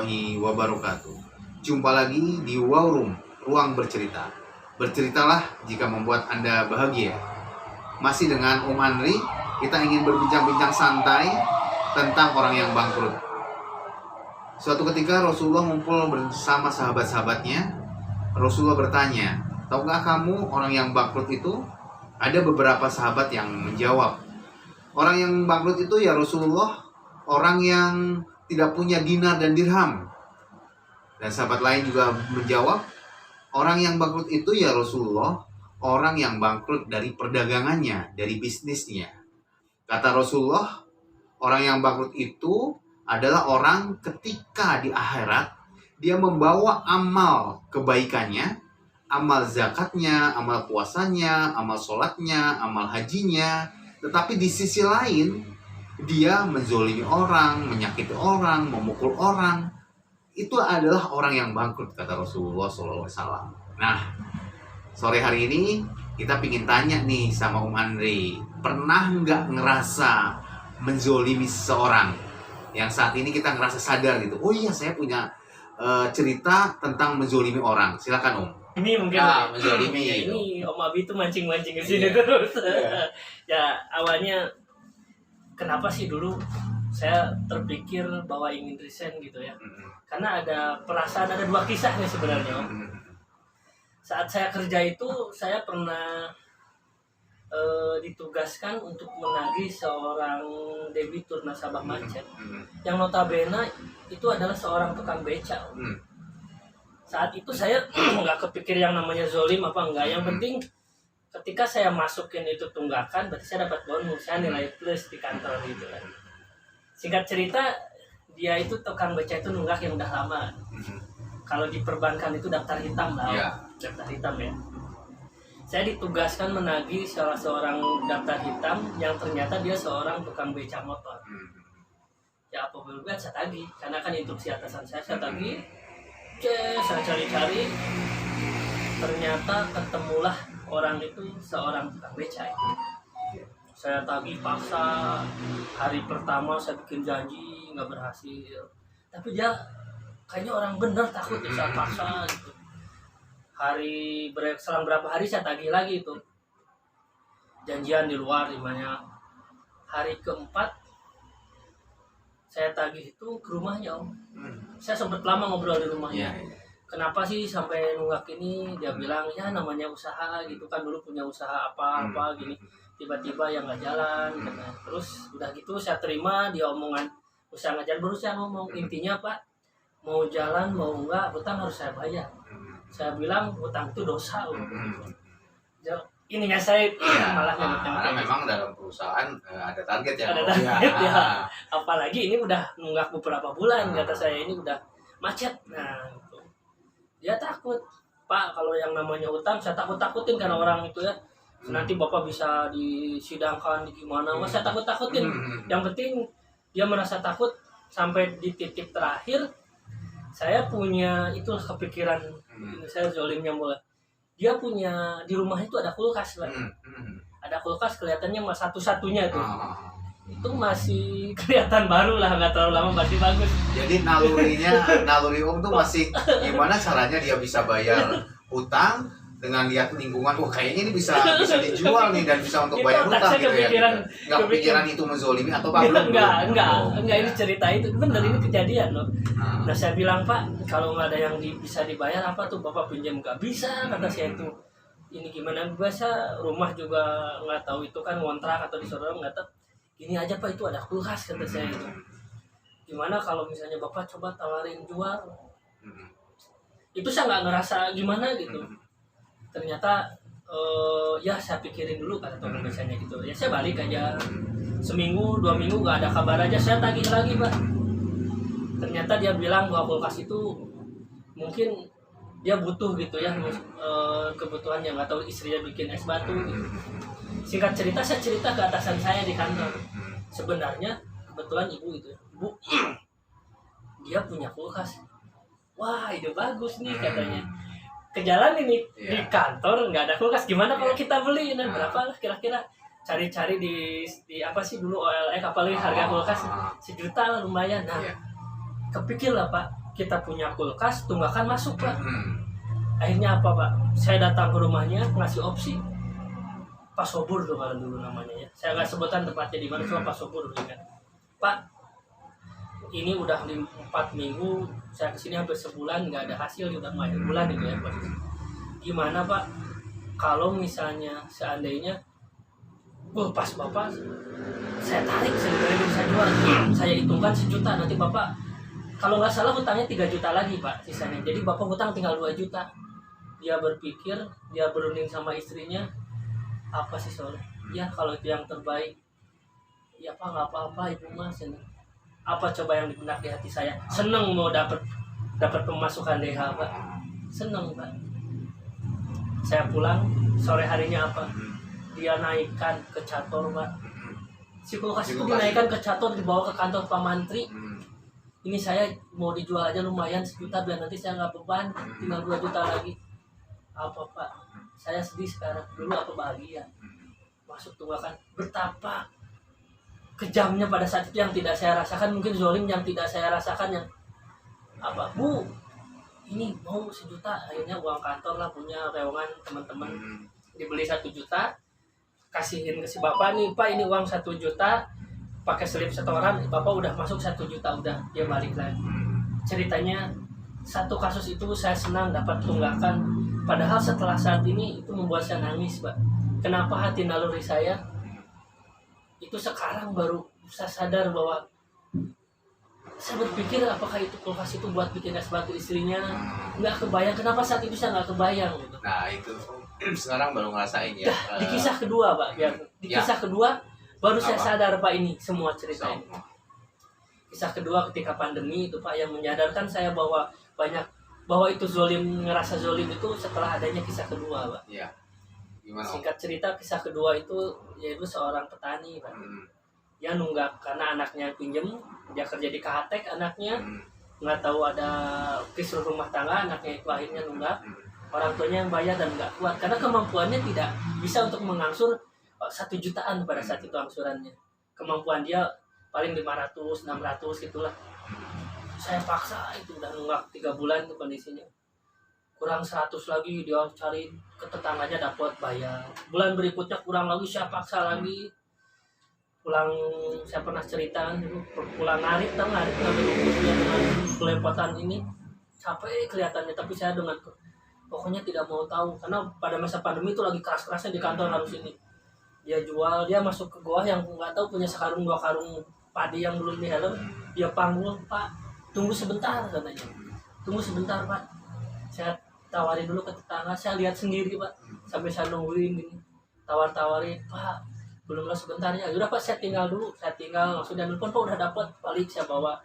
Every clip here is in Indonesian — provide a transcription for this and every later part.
warahmatullahi wabarakatuh. Jumpa lagi di Wow Room, ruang bercerita. Berceritalah jika membuat Anda bahagia. Masih dengan Andri, kita ingin berbincang-bincang santai tentang orang yang bangkrut. Suatu ketika Rasulullah ngumpul bersama sahabat-sahabatnya. Rasulullah bertanya, tahukah kamu orang yang bangkrut itu? Ada beberapa sahabat yang menjawab, orang yang bangkrut itu ya Rasulullah, orang yang tidak punya dinar dan dirham. Dan sahabat lain juga menjawab, orang yang bangkrut itu ya Rasulullah, orang yang bangkrut dari perdagangannya, dari bisnisnya. Kata Rasulullah, orang yang bangkrut itu adalah orang ketika di akhirat dia membawa amal kebaikannya, amal zakatnya, amal puasanya, amal sholatnya, amal hajinya. Tetapi di sisi lain dia menzolimi orang, menyakiti orang, memukul orang. Itu adalah orang yang bangkrut, kata Rasulullah SAW. Nah, sore hari ini kita pingin tanya nih sama Andri, pernah nggak ngerasa menzolimi seseorang? Yang saat ini kita ngerasa sadar gitu, oh iya saya punya cerita tentang menzolimi orang. Silakan Ini mungkin menzolimi. Ya, ini Om Abi tuh mancing-mancing ke sini terus. Ya awalnya kenapa sih dulu saya terpikir bahwa ingin resign gitu ya? Karena ada perasaan, ada dua kisah nih sebenarnya Om. Saat saya kerja itu saya pernah ditugaskan untuk menagih seorang debitur nasabah macet yang notabene itu adalah seorang tukang beca. Saat itu saya nggak kepikir yang namanya zolim apa enggak. Yang penting ketika saya masukin itu tunggakan, berarti saya dapat bonus, saya nilai plus di kantor gitu kan. Singkat cerita, dia itu tukang beca itu nunggak yang udah lama. Kalau di perbankan itu daftar hitam lah, daftar hitam ya. Saya ditugaskan menagih salah seorang daftar hitam yang ternyata dia seorang tukang beca motor. Ya apa boleh saya tagih, karena kan instruksi atasan saya tagih. Saya cari-cari, ternyata ketemulah orang itu seorang tukang beca itu. Saya tagih paksa, hari pertama saya bikin janji nggak berhasil, tapi dia kayaknya orang bener takut ya saya paksa gitu. Selang berapa hari saya tagih lagi itu, janjian di luar dimana. Hari keempat saya tagih itu ke rumahnya Om. Saya sempat lama ngobrol di rumahnya. Kenapa sih sampai nunggak ini? Dia bilang ya namanya usaha gitu kan, dulu punya usaha apa gini, tiba-tiba yang nggak jalan. Terus udah gitu saya terima dia omongan usaha nggak jalan, baru saya ngomong intinya Pak, mau jalan mau enggak hutang harus saya bayar. Saya bilang hutang itu dosa. Ininya saya malah karena memang dalam perusahaan ada target ya. Ada target ya. Apalagi ini udah nunggak beberapa bulan, kata saya ini udah macet. Nah, gitu. Dia takut, Pak, kalau yang namanya utang saya takut-takutin karena orang itu ya. Nanti Bapak bisa disidangkan di gimana, saya takut-takutin. Yang penting dia merasa takut sampai di titik terakhir. Saya punya itulah kepikiran, saya zolimnya mulai. Dia punya di rumah itu ada kulkas lah. Ada kulkas kelihatannya satu-satunya tuh. Itu masih kelihatan baru lah, nggak terlalu lama, masih bagus. Jadi naluri Om tuh masih gimana caranya dia bisa bayar utang dengan lihat lingkungan, kayaknya ini bisa dijual nih dan bisa untuk bayar utang gitu ya. Nggak kepikiran itu menzolimi atau apa? Enggak, ini cerita itu benar, ini kejadian loh. Nah saya bilang Pak, kalau nggak ada yang bisa dibayar apa tuh Bapak pinjam? Nggak bisa, kata saya itu. Ini gimana, biasa rumah juga nggak tahu itu kan ngontrak atau disorong nggak tahu. Ini aja Pak, itu ada kulkas, kata saya itu. Gimana kalau misalnya Bapak coba tawarin jual? Itu saya nggak ngerasa gimana gitu. Ternyata ya saya pikirin dulu kata tukang becanya gitu. Ya saya balik aja. Seminggu, 2 minggu nggak ada kabar aja, saya tagih lagi Pak. Ternyata dia bilang bahwa kulkas itu mungkin dia butuh gitu ya, kebutuhan yang nggak tahu, istrinya bikin es batu gitu. Singkat cerita saya cerita ke atasan saya di kantor. Sebenarnya kebetulan ibu itu, Bu, dia punya kulkas. Wah ide bagus nih katanya. Ke jalan ini di kantor nggak ada kulkas, gimana kalau kita beli? Nah berapa lah kira-kira? Cari-cari di apa sih dulu OLX, apalagi harga kulkas 1 juta lah lumayan. Nah kepikir lah Pak, kita punya kulkas, tunggakan masuk Pak. Hmm. Akhirnya apa Pak? Saya datang ke rumahnya ngasih opsi Pak Sobur tuh kalau dulu namanya ya. Saya nggak sebutan tempatnya di mana, cuma Pak Sobur dulu kan. Pak, ini udah 4 minggu saya kesini hampir sebulan nggak ada hasil, udah mau akhir bulan gitu ya Pak. Gimana Pak? Kalau misalnya seandainya, pas Bapak saya tarik sebenarnya saya jual, saya hitungkan 1 juta, nanti Bapak kalau nggak salah hutangnya 3 juta lagi Pak sisanya. Jadi Bapak hutang tinggal 2 juta. Dia berpikir, dia berunding sama istrinya, apa sih soalnya? Ya kalau itu yang terbaik, ya Pak nggak apa-apa Ibu Mas. Apa coba yang di benak di hati saya? Seneng mau dapat pemasukan DH Pak. Seneng Pak. Saya pulang sore harinya apa? Dia naikkan ke Cator Pak. Si kulkas itu dinaikkan ke Cator, dibawa ke kantor Pak Mantri. Ini saya mau dijual aja lumayan 1 juta biar nanti saya nggak beban, tinggal 2 juta lagi. Apa Pak? Saya sedih sekarang. Dulu apa bahagia? Masuk tunggakan. Betapa kejamnya pada saat itu yang tidak saya rasakan, mungkin zolim yang tidak saya rasakan, yang apa Bu, ini mau 1 juta, akhirnya uang kantor lah, punya rewangan teman-teman, dibeli 1 juta, kasihin ke si bapak nih Pak, ini uang 1 juta, pakai slip setoran, bapak udah masuk 1 juta, udah dia balik lagi. Ceritanya satu kasus itu saya senang dapat tunggakan, padahal setelah saat ini itu membuat saya nangis Pak. Kenapa hati naluri saya itu sekarang baru saya sadar bahwa saya berpikir apakah itu kulkas itu buat bikin es batu istrinya, nggak kebayang. Kenapa saat itu saya nggak kebayang gitu. Nah itu sekarang baru ngerasain ya. Di kisah kedua Pak, di kisah kedua baru saya sadar Pak ini semua cerita ini. Kisah kedua ketika pandemi itu Pak yang menyadarkan saya bahwa itu zolim, ngerasa zolim itu setelah adanya kisah kedua Pak. Iya. Gimana? Singkat cerita kisah kedua itu yaitu seorang petani Pak. Dia nunggak karena anaknya pinjem, dia kerja di KHTek anaknya, nggak tahu ada kisruh rumah tangga, anaknya itu akhirnya nunggak. Orang tuanya yang bayar dan nggak kuat karena kemampuannya tidak bisa untuk mengangsur 1 jutaan pada saat itu angsurannya. Kemampuan dia paling 500, 600 gitulah. Saya paksa itu udah nunggak 3 bulan itu kondisinya. Kurang 100 lagi dia cari ke tetangganya dapat bayar. Bulan berikutnya kurang lagi saya paksa lagi. Pulang saya pernah cerita pulang ngarit ngambil rumputnya dengan belepotan ini capek kelihatannya, tapi saya dengan pokoknya tidak mau tahu karena pada masa pandemi itu lagi keras-kerasnya di kantor harus ini. Dia jual, dia masuk ke goa yang nggak tahu punya sekarung 2 karung padi yang belum dihelm, dia panggil Pak tunggu sebentar katanya, tunggu sebentar Pak. Saya tawarin dulu ke tetangga, saya lihat sendiri Pak sampai saya nungguin gini, tawar-tawarin Pak belum lah sebentarnya, udah Pak saya tinggal dulu, saya tinggal langsung dia nelfon Pak udah dapat, balik saya bawa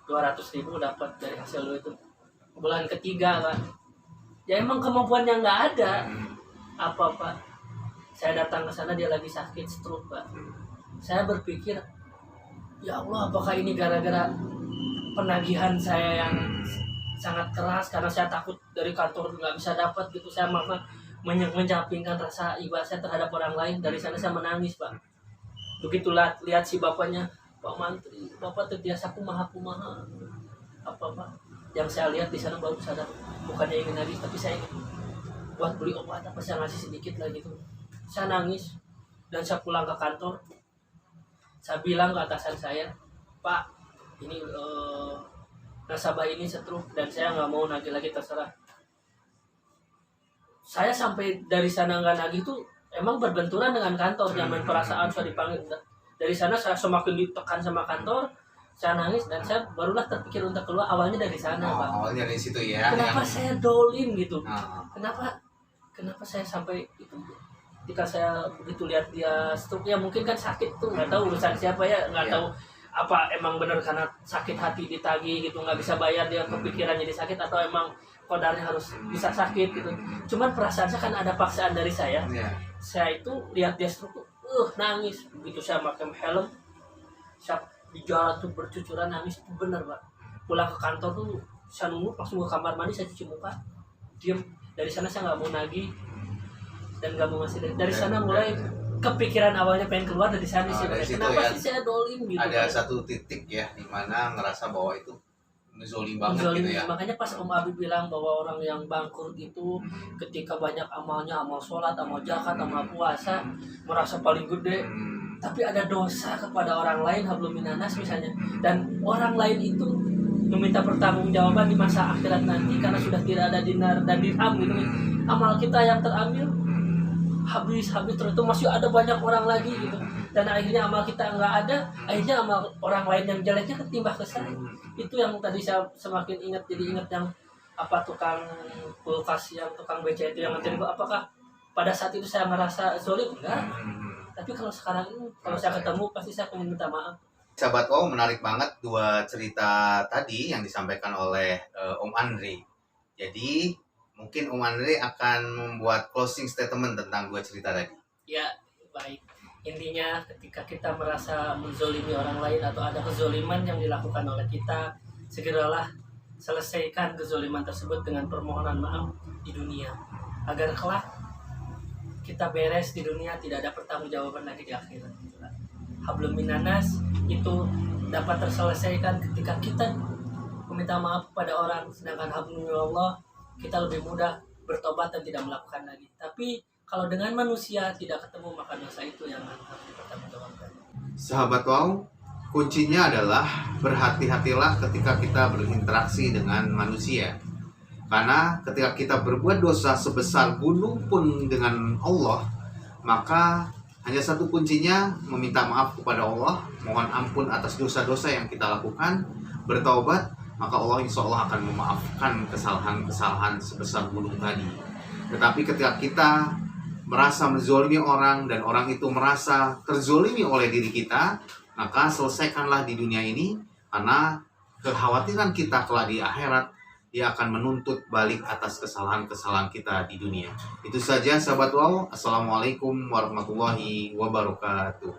200.000 dapat dari hasil itu bulan ketiga Pak. Ya emang kemampuannya nggak ada apa Pak. Saya datang ke sana dia lagi sakit stroke Pak. Saya berpikir ya Allah apakah ini gara-gara penagihan saya yang sangat keras karena saya takut dari kantor nggak bisa dapat gitu. Saya malah menyampingkan rasa iba saya terhadap orang lain. Dari sana saya menangis Pak. Begitu lihat si bapaknya, Pak Mantri, Bapak terbiasa kumaha apa Pak. Yang saya lihat di sana baru sadar, bukannya ingin nagih tapi saya ingin buat beli obat apa, saya ngasih sedikit lah gitu. Saya nangis dan saya pulang ke kantor. Saya bilang ke atasan saya, Pak ini nasabah ini stroke dan saya nggak mau nagih lagi, terserah. Saya sampai dari sana nggak nagih tuh emang berbenturan dengan kantor, yang main perasaan saya dipanggil. Dari sana saya semakin ditekan sama kantor, saya nangis dan saya barulah terpikir untuk keluar. Awalnya dari sana Pak. Awalnya dari situ ya. Kenapa saya dolim gitu? Kenapa saya sampai itu? Ketika saya begitu lihat dia stroke, ya mungkin kan sakit tuh, nggak tahu urusan siapa ya, nggak tahu apa emang benar karena sakit hati ditagih gitu nggak bisa bayar dia kepikiran jadi sakit, atau emang kodarnya harus bisa sakit gitu. Cuman perasaan saya kan ada paksaan dari saya. Saya itu lihat dia stroke nangis. Begitu saya pakai helm, saya di jalan tuh bercucuran nangis, itu bener Pak. Pulang ke kantor tuh saya nunggu, langsung ke kamar mandi, saya cuci muka, diem. Dari sana saya nggak mau nagih dan nggak mau ngasih. Dari sana mulai kepikiran awalnya pengen keluar dari sana sih. dari situ Kenapa ya, sih saya dolim gitu? ada kan. satu titik ya di mana ngerasa bahwa itu zolim banget Zolim. gitu ya. Makanya pas Om Abi bilang bahwa orang yang bangkrut itu ketika banyak amalnya, amal sholat, amal zakat, amal puasa, merasa paling gede. Tapi ada dosa kepada orang lain, hablum minanas misalnya, dan orang lain itu meminta pertanggungjawaban di masa akhirat nanti karena sudah tidak ada dinar dan dirham gitu. Amal kita yang terambil habis terus itu masih ada banyak orang lagi gitu, dan akhirnya amal kita nggak ada, akhirnya amal orang lain yang jeleknya ketimbah ke saya. Itu yang tadi saya semakin ingat, jadi ingat yang apa tukang kulkas yang tukang beca itu yang nganterin, apakah pada saat itu saya merasa zolim? Enggak. Tapi kalau sekarang ini kalau saya ketemu pasti saya pengen minta maaf. Sahabat Wow, menarik banget dua cerita tadi yang disampaikan oleh Om Andri. Jadi mungkin Om Andri akan membuat closing statement tentang dua cerita tadi. Ya, baik. Intinya ketika kita merasa menzolimi orang lain atau ada kezoliman yang dilakukan oleh kita, segeralah selesaikan kezoliman tersebut dengan permohonan maaf di dunia, agar kelak kita beres di dunia, tidak ada pertanggungjawaban lagi di akhirat. Hablum minanas itu dapat terselesaikan ketika kita meminta maaf kepada orang, sedangkan hablum minallah kita lebih mudah bertobat dan tidak melakukan lagi. Tapi kalau dengan manusia tidak ketemu, maka dosa itu yang harus dipertanggungjawabkan. Sahabat Wow, kuncinya adalah berhati-hatilah ketika kita berinteraksi dengan manusia. Karena ketika kita berbuat dosa sebesar gunung pun dengan Allah, maka hanya satu kuncinya, meminta maaf kepada Allah, mohon ampun atas dosa-dosa yang kita lakukan, bertaubat, maka Allah insya Allah akan memaafkan kesalahan-kesalahan sebesar gunung tadi. Tetapi ketika kita merasa menzolimi orang dan orang itu merasa terzolimi oleh diri kita, maka selesaikanlah di dunia ini, karena kekhawatiran kita kelak di akhirat, dia akan menuntut balik atas kesalahan-kesalahan kita di dunia. Itu saja sahabat Wow. Assalamualaikum warahmatullahi wabarakatuh.